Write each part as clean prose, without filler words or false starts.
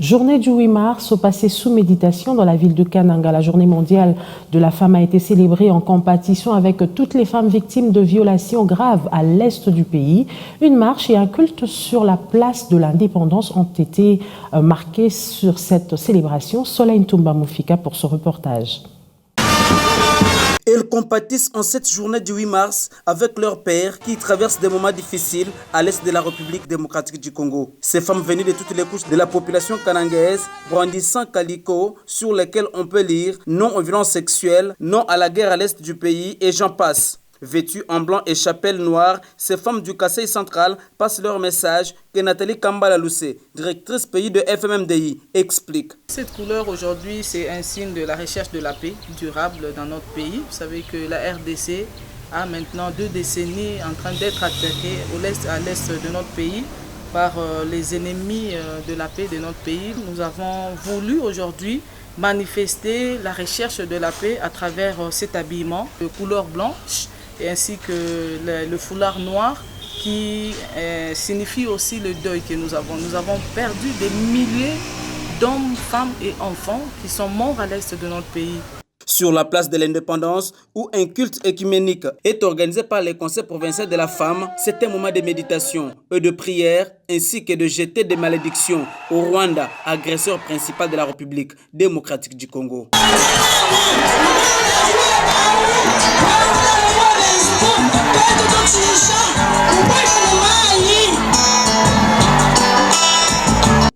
Journée du 8 mars, passée sous méditation dans la ville de Kananga. La journée mondiale de la femme a été célébrée en compatition avec toutes les femmes victimes de violations graves à l'est du pays. Une marche et un culte sur la place de l'indépendance ont été marqués sur cette célébration. Soleil Ntumba Moufika pour ce reportage. Elles compatissent en cette journée du 8 mars avec leurs pères qui traversent des moments difficiles à l'est de la République démocratique du Congo. Ces femmes venues de toutes les couches de la population kanangaise brandissant calicot sur lesquels on peut lire « Non aux violences sexuelles »,« Non à la guerre à l'est du pays » et j'en passe. Vêtues en blanc et chapelle noire, ces femmes du Kasaï central passent leur message que Nathalie Kambala-Loussé, directrice pays de FMMDI, explique. Cette couleur aujourd'hui, c'est un signe de la recherche de la paix durable dans notre pays. Vous savez que la RDC a maintenant 2 décennies en train d'être attaquée à l'est de notre pays par les ennemis de la paix de notre pays. Nous avons voulu aujourd'hui manifester la recherche de la paix à travers cet habillement de couleur blanche et ainsi que le foulard noir qui signifie aussi le deuil que nous avons. Nous avons perdu des milliers d'hommes, femmes et enfants qui sont morts à l'est de notre pays. Sur la place de l'indépendance, où un culte écuménique est organisé par les conseils provinciaux de la femme, c'est un moment de méditation et de prière, ainsi que de jeter des malédictions au Rwanda, agresseur principal de la République démocratique du Congo.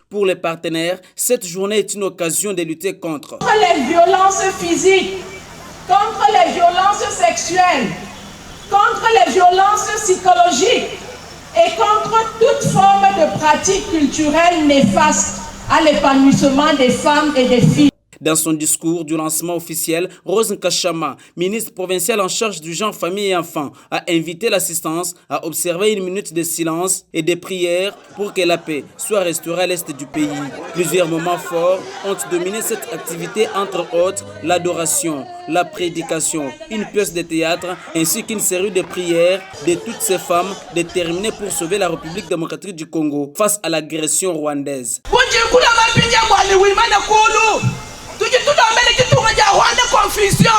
Pour les partenaires, cette journée est une occasion de lutter contre les violences physiques, contre les violences sexuelles, contre les violences psychologiques et contre toute forme de pratique culturelle néfaste à l'épanouissement des femmes et des filles. Dans son discours du lancement officiel, Rose Nkashama, ministre provinciale en charge du genre, famille et enfants, a invité l'assistance à observer une minute de silence et de prière pour que la paix soit restaurée à l'est du pays. Plusieurs moments forts ont dominé cette activité, entre autres l'adoration, la prédication, une pièce de théâtre ainsi qu'une série de prières de toutes ces femmes déterminées pour sauver la République démocratique du Congo face à l'agression rwandaise. Confusion.